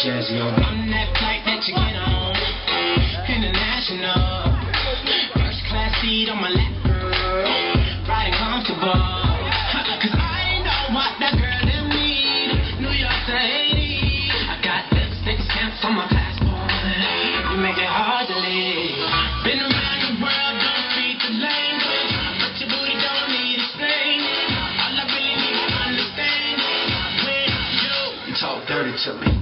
Jazzy on. I'm that flight that you get on, international. First class seat on my lap, girl, riding comfortable. Cause I know what that girl them need. New York to Haiti, I got lipstick stamps on my passport. You make it hard to leave. Been around the world, don't speak the language, but your booty don't need explaining. All I really need to understand is when you talk dirty to me.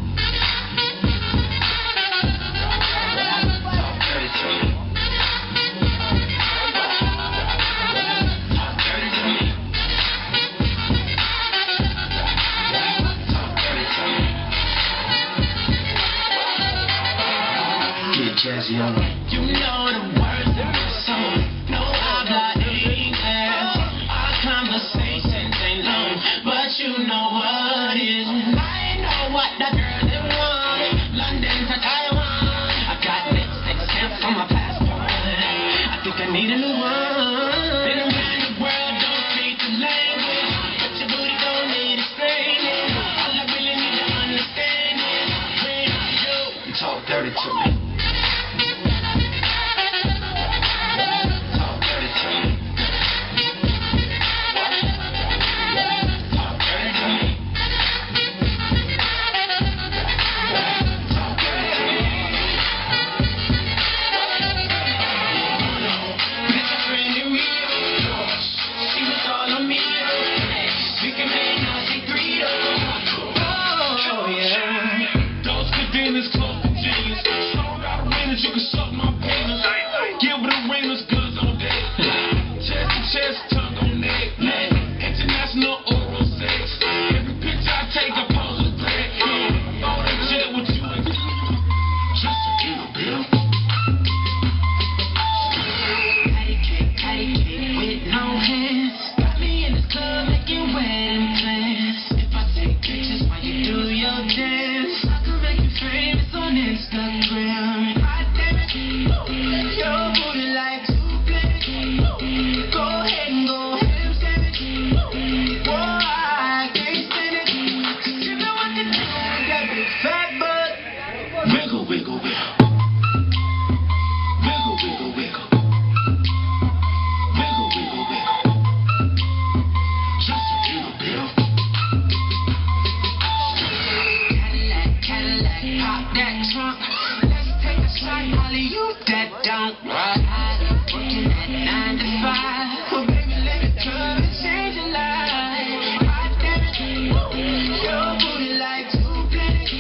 Jazzy on. You know the words in my song. No habla inglés. Our conversations ain't long, but you know what is. I know what that girl they want. London to Taiwan. I got lipstick stamps on my passport. I think I need a new one. Been around the world, don't speak the language, but your booty don't need explaining. All I really need to understand is when you talk dirty to me. You can suck my penis. Give it a ring, it's goods on deck. Chest to chest, tongue on neck. International oral sex. Every picture I take, I pose with black. All that jet with you. Just a little bit. Patty cake with no hands. Got me in this club making wedding plans. If I take pictures while you do your dance, I can make you famous on Instagram. Your booty like two plates. Go ahead and go ham sandwich. Boy, I can't stand it. Cause you know what to do with that big fat butt. Wiggle, wiggle, wiggle. Wiggle, wiggle, wiggle. Wiggle, wiggle, wiggle. Just a little bit. Cadillac, Cadillac, pop that trunk. Let's take a shot, Holly, you that don't ride. Working at 9 to 5. Well, baby, let me come and change your life. God damn it, your booty like two planets.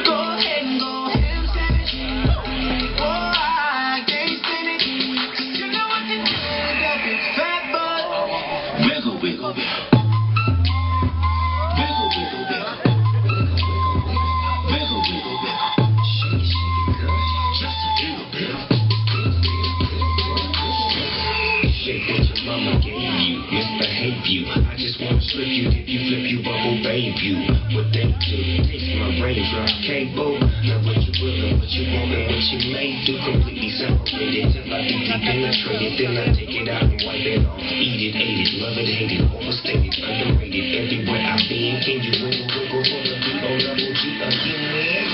Go ahead and go ham sandwich. Boy, I can't stand it. Cause you know what to do with that big fat butt. Wiggle, wiggle, wiggle. Wiggle, wiggle, wiggle. Wiggle, wiggle, wiggle. Shake it, girl. Just a little bit. Shake what your mama gave you, misbehave you. I just wanna slip you, dip you, flip you, bubble babe you. What they do, taste my range, rock cable. Now what you will and what you want and what you may do. Completely separated till I deeply penetrate it. Then I take it out and wipe it off. Eat it, ate it, love it, hate it, overstated, underrated. Everywhere I've been, can you wiggle, wiggle, for the beat on level G again?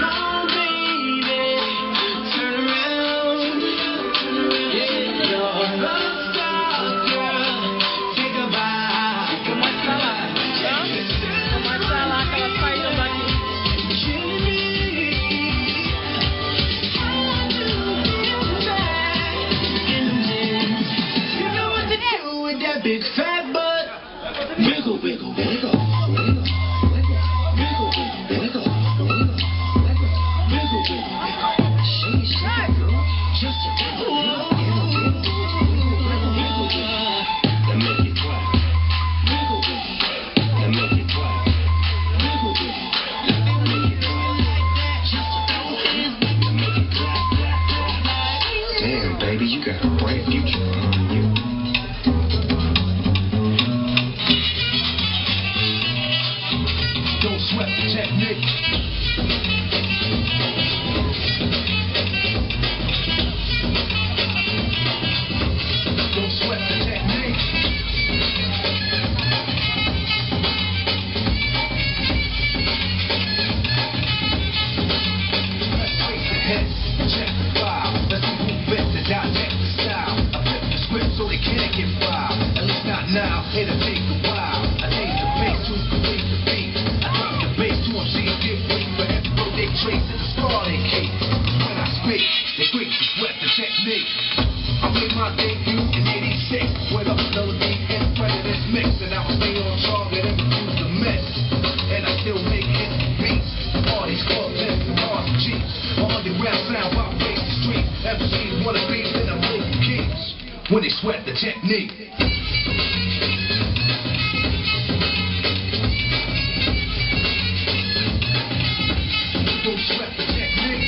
No, baby, turn around. Yeah, you're big fat butt. Wiggle, wiggle, wiggle. Wiggle, wiggle, wiggle. it'll take a while. I take the bass to complete the beat. I drop the bass to them, see it get weak. For every road they trace, it's a scar they cake. When I spit, they quick to sweat the technique. I made my debut in '86 with a melody and president's mix, and I was stay on target and refuse to miss. And I still make hit beats. Parties, club lists, and cars and jeeps. My underground sound vibrates the street. MCs wanna be in the Laker Kings when they sweat the technique. Don't sweat the technique.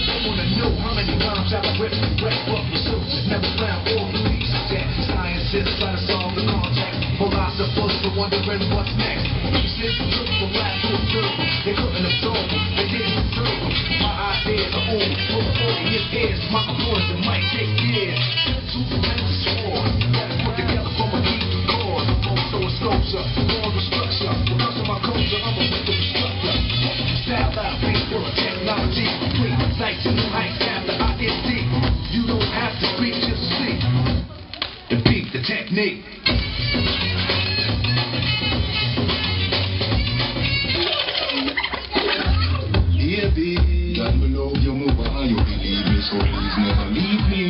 I wanna know how many rhymes I've ripped and wrecked, but researchers never found all the pieces yet. Scientists try to solve the context. Philosophers are wondering what's next. Pieces took the last to observe them. They couldn't absorb them, they didn't observe them. My ideas are old, for the audience ears. My applause it might take years. To prevent the score, gotta put together from a beat to chord. I'm also a sculpture, more of a structure. Because of my culture, I'm a rhythm instructor. Style out, beat full of technology. Complete sights and new heights after ISD. You don't have to speak, just see. The beat, the technique. Down below you move on, you believe me, so please never leave me.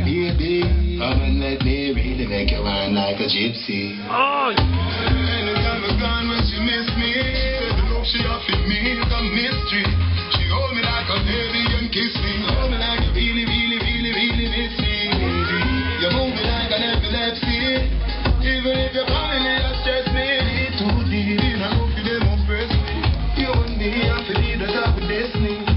Baby, come and let me really make you run like a gypsy. Anytime I gone when she miss me, the love she offered me is a mystery. She hold me like a baby and kiss me. Hold me like you really, really, really, really miss me, baby. You move me like an epilepsy. Even if your family has stressed me too deep, in I hope you them oppress me. You and me, I feel the top of destiny.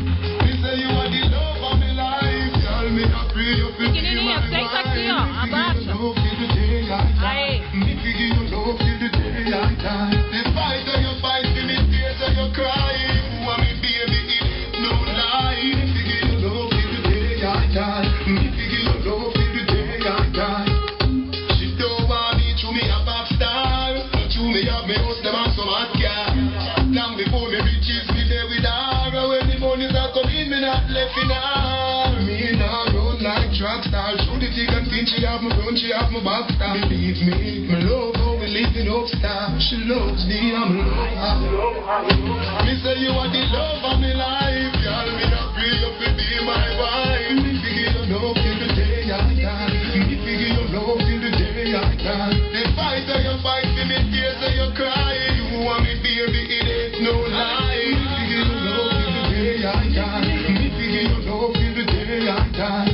She have my front, she have my back, believe me, my love, how we living up star. She loves me, I'm love. Me say you are the love of my life, girl, me not free up to be my wife. Me figure your love till the day I die. Me figure your love till the day I die. The fight that you fight, for me tears that you cry. You want me baby, it ain't no lie. Me figure your love till the day I die. Me figure your love till the day I die.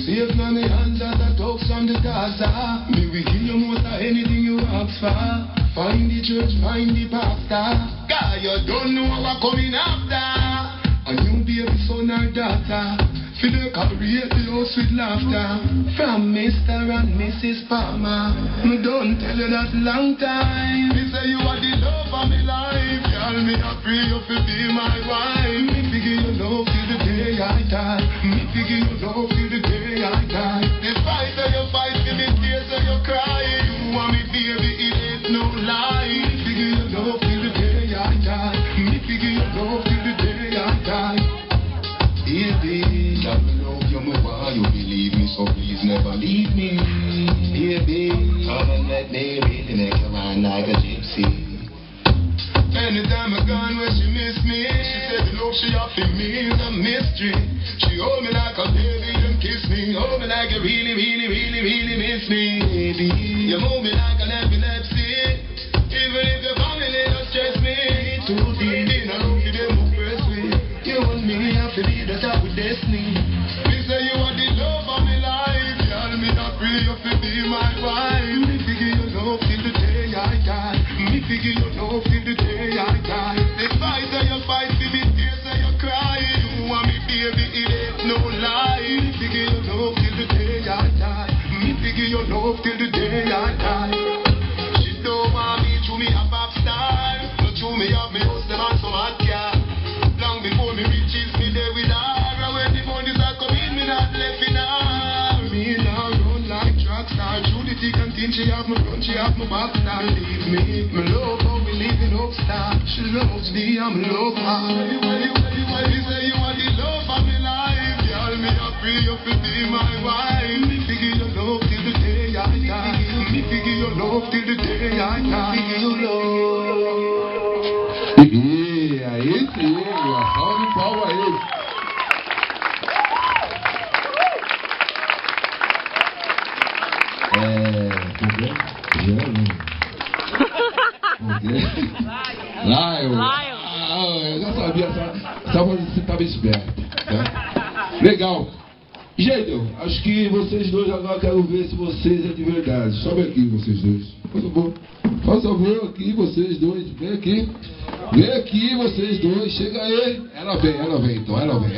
Save me my hands as I talk from the Gaza. Me will give you most of anything you ask for. Find the church, find the pastor. God, you don't know what coming after. A new baby son or daughter. Feel the career, the house with laughter. From Mr. and Mrs. Palmer. Me don't tell you that long time. Me say you are the love of my life. Girl, me a free you to be my wife. Me figure your love till the day I die. Me figure your love till the day I die. The fight that you fight, for me tears that you cry. You want me baby, it ain't no lie. Me figure your love till the day I die. Me figure your love till the day I die. Baby, I love you more, you believe me, so please never leave me. Baby, come and let me really make you run like a gypsy. Anytime I gone where she miss me, she said the love she offered me is a mystery. She hold me like a baby and kiss me. Hold me like you really, really, really, really miss me, baby. You move me like an epilepsy. Even if your family has stressed me too deep, in I love you, them oppress me. You and me have to be the top of destiny. Me say you are the love of my life. Girl, me not free you to be my wife. Me figure your love till the day I die. Me figure your love till the day I die. The fight that you fight, for me tears that you cry. You want me baby, it ain't no lie. Me figure your love till the day I die. Me figure your love till the day I die. She don't want me to me a pop star. Not to me have me house them and some hot car. Long before me reaches me there with her. And when the monies are coming, me not left in her. Me now run like track star. Through the thick and thin, she have my front, she have my back star. Believe me, my love how we living up star. She loves me, I'm love her. When he say you are the love of my life, girl, me happy you fi be my wife. Me fi give you love till the day I die. Me fi give you love till the day I die. Me give you love. E aí sim, uma salva de palmas aí. Eu já sabia, só você estava esperto. Tá? Legal. Gente, acho que vocês dois agora quero ver se vocês é de verdade. Sobe aqui, vocês dois. Por favor. Faz favor aqui, vocês dois. Vem aqui. Vem aqui, vocês dois. Chega aí. Ela vem então, ela vem.